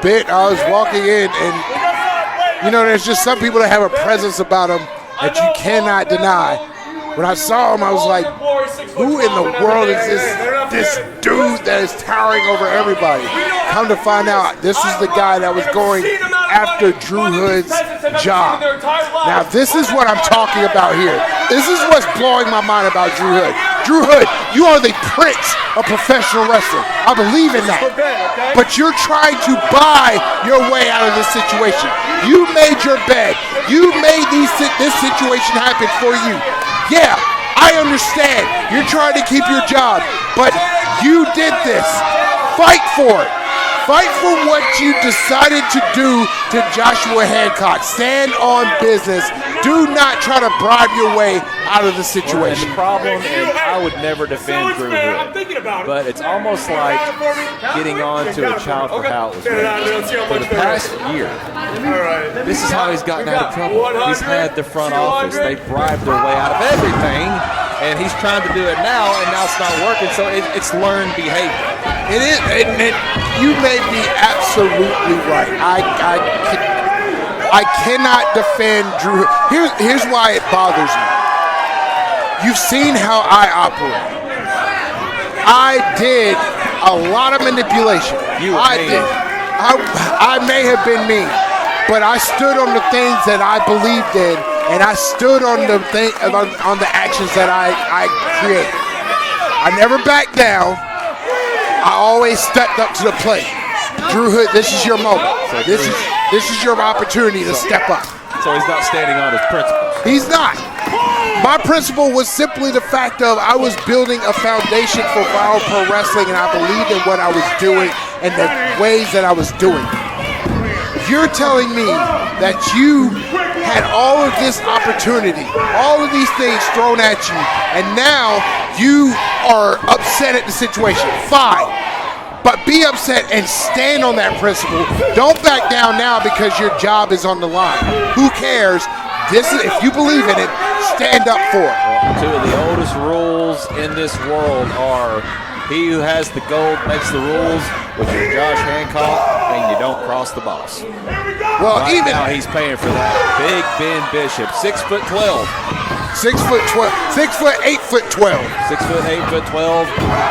bit. I was walking in, and, you know, there's just some people that have a presence about them that you cannot deny. When I saw him, I was like, who in the world is this dude that is towering over everybody? Come to find out, this is the guy that was going after Drew Hood's job. Now, this is what I'm talking about here. This is what's blowing my mind about Drew Hood. Drew Hood, you are the prince of professional wrestling. I believe in that. But you're trying to buy your way out of this situation. You made your bed. You made this situation happen for you. Yeah, I understand. You're trying to keep your job, but you did this. Fight for it. Fight for what you decided to do to Joshua Hancock. Stand on business. Do not try to bribe your way out of the situation. And the problem is I would never defend Drew Hood, but it's almost like getting on to a child for how it was raised. For the past year, this is how he's gotten out of trouble. He's had the front office. They bribed their way out of everything, and he's trying to do it now, and now it's not working, so it's learned behavior. It is, and you may be absolutely right. I cannot defend Drew. Here's why it bothers me. You've seen how I operate. I did a lot of manipulation. I may have been mean, but I stood on the things that I believed in, and I stood on the actions that I created. I never backed down. I always stepped up to the plate. Drew Hood, this is your moment. So this is your opportunity to step up. So he's not standing on his principles. He's not. My principle was simply the fact of I was building a foundation for viral pro wrestling, and I believed in what I was doing and the ways that I was doing it. You're telling me that you had all of this opportunity, all of these things thrown at you, and now you are upset at the situation. Fine. But be upset and stand on that principle. Don't back down now because your job is on the line. Who cares? If you believe in it, stand up for it. Well, two of the oldest rules in this world are he who has the gold makes the rules, which is Josh Hancock, and you don't cross the boss. Well, right now he's paying for that. Big Ben Bishop, 6'12". 6 foot 12, 6 foot 8 foot 12. 6 foot 8 foot 12,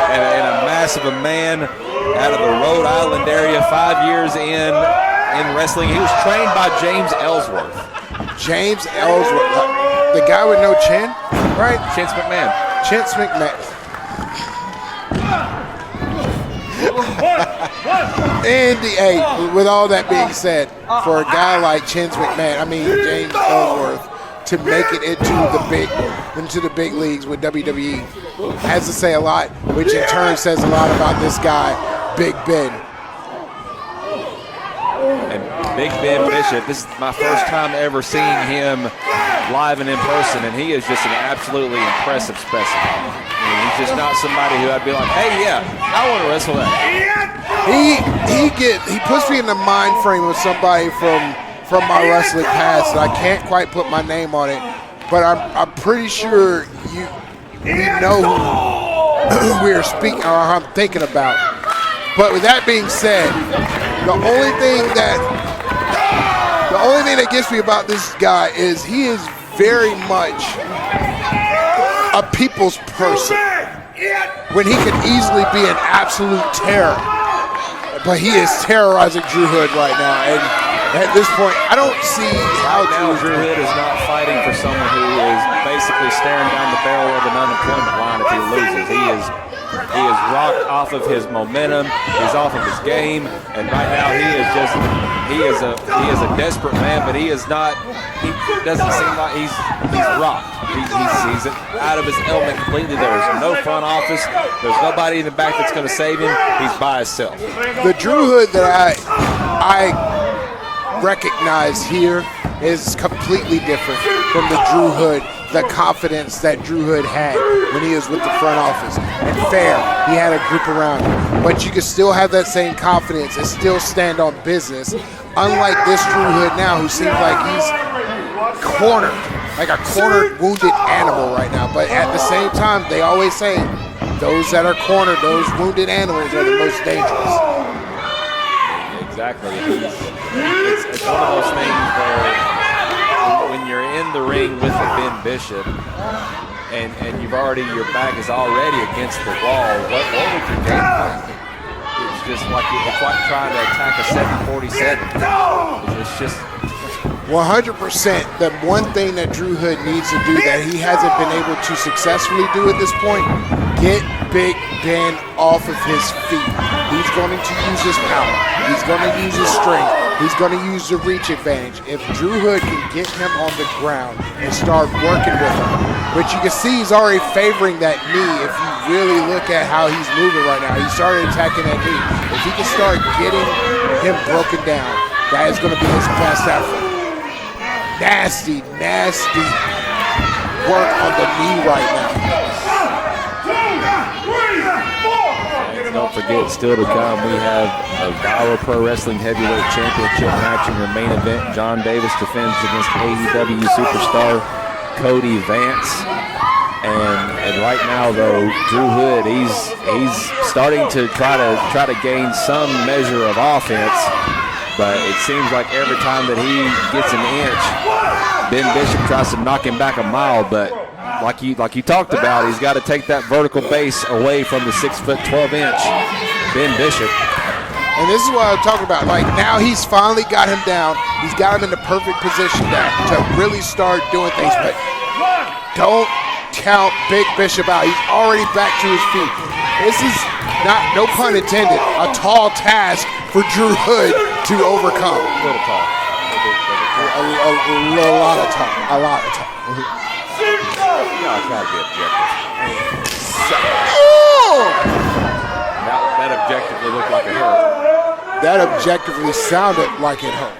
and a massive a man out of the Rhode Island area, 5 years in wrestling. He was trained by James Ellsworth. James Ellsworth, the guy with no chin, right? Chance McMahon. Chance McMahon. And with all that being said, for a guy like James Ellsworth to make it into the big leagues with WWE has to say a lot, which in turn says a lot about this guy, Big Ben. And Big Ben Bishop, this is my first time ever seeing him live and in person, and he is just an absolutely impressive specimen. I mean, he's just not somebody who I'd be like, hey, yeah, I want to wrestle that. He puts me in the mind frame of somebody from my wrestling past, and I can't quite put my name on it, but I'm pretty sure we know who we're speaking or I'm thinking about. But with that being said, the only thing that gets me about this guy is he is very much a people's person, when he could easily be an absolute terror. But he is terrorizing Drew Hood right now, and at this point, I don't see how Drew Hood is not fighting for someone who is basically staring down the barrel of an unemployment line if he loses. He is rocked off of his momentum. He's off of his game, and right now he is a desperate man, but he is not. He doesn't seem like he's rocked. He's out of his element completely. There's no front office. There's nobody in the back that's going to save him. He's by himself. The Drew Hood that I recognize here is completely different from the Drew Hood, the confidence that Drew Hood had when he was with the front office. And fair, he had a group around him. But you can still have that same confidence and still stand on business, unlike this Drew Hood now, who seems like he's cornered, like a cornered, wounded animal right now. But at the same time, they always say, those that are cornered, those wounded animals are the most dangerous. Exactly. It's one of those things where when you're in the ring with the Ben Bishop and your back is already against the wall, what would your game plan be? It's like trying to attack a 747. It's just 100%. The one thing that Drew Hood needs to do that he hasn't been able to successfully do at this point, get Big Ben off of his feet. He's going to use his power. He's going to use his strength. He's going to use the reach advantage. If Drew Hood can get him on the ground and start working with him, but you can see he's already favoring that knee. If you really look at how he's moving right now, he started attacking that knee. If he can start getting him broken down, that is going to be his best effort. Nasty, nasty work on the knee right now. And don't forget, still to come, we have a Viral Pro Wrestling Heavyweight Championship match in your main event. John Davis defends against AEW superstar Cody Vance. And right now, though, Drew Hood, he's starting to try to gain some measure of offense. But it seems like every time that he gets an inch, Ben Bishop tries to knock him back a mile. But like you talked about, he's got to take that vertical base away from the 6'12" Ben Bishop. And this is what I'm talking about. Like, now he's finally got him down. He's got him in the perfect position to really start doing things. But don't count Big Bishop out. He's already back to his feet. This is not, no pun intended, a tall task for Drew Hood to overcome. A little tall. A lot of tall. A lot of tall. I try to be objective. That objectively looked like it hurt. That objectively sounded like it hurt.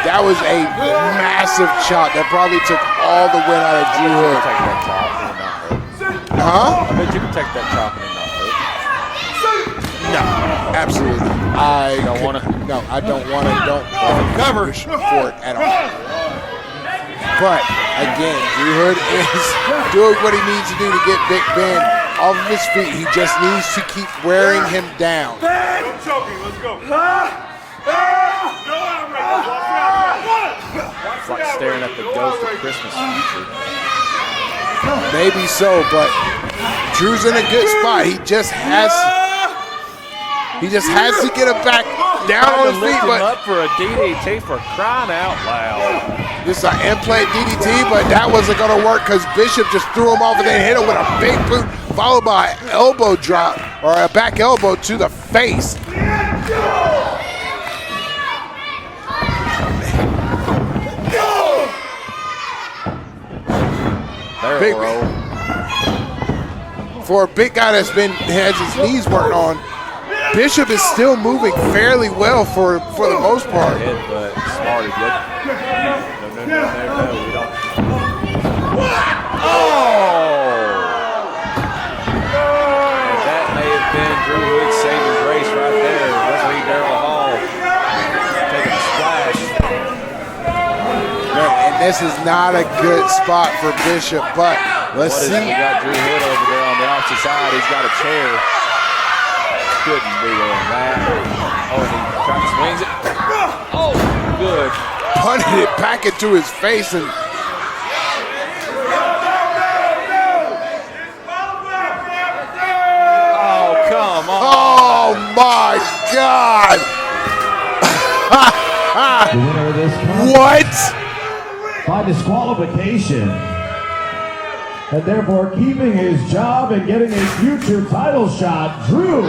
That was a massive shot that probably took all the wind out of Drew Hood. Take that chop and not hurt. Huh? I bet you can take that chop and not hurt. No, absolutely. I don't want to. No, I don't want to. Don't cover for it at all. But again, Drew Hood is doing what he needs to do to get Big Ben off of his feet. He just needs to keep wearing him down. Let's go. It's like staring at the ghost of Christmas future. Maybe so, but Drew's in a good spot. He just has to get him back down on his feet. But up for a DDT for crying out loud. This is an implant DDT, but that wasn't going to work because Bishop just threw him off and then hit him with a big boot, followed by an elbow drop or a back elbow to the face. Big, for a big guy has his knees worked on, Bishop is still moving fairly well for the most part. But smart as No, we don't. Oh! And that may have been Drew Hood's saving grace right there. Wesley Darrell Hall taking a splash. And this is not a good spot for Bishop, but let's see. We got Drew Hood over there on the opposite side. He's got a chair. Couldn't be on that. Oh, and he swings it. Oh, good. Punted it back into his face and oh, come on. oh my God. The winner of this What? by disqualification, and therefore keeping his job and getting a future title shot, Drew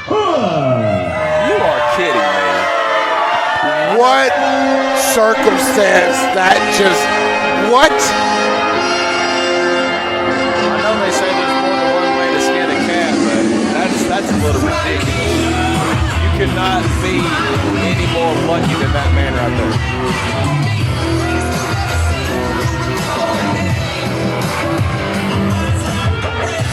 Hood. You are kidding me. What circumstance that just, what? I know they say there's more than one way to skin a cat, but that's a little ridiculous. You could not be any more lucky than that man right there.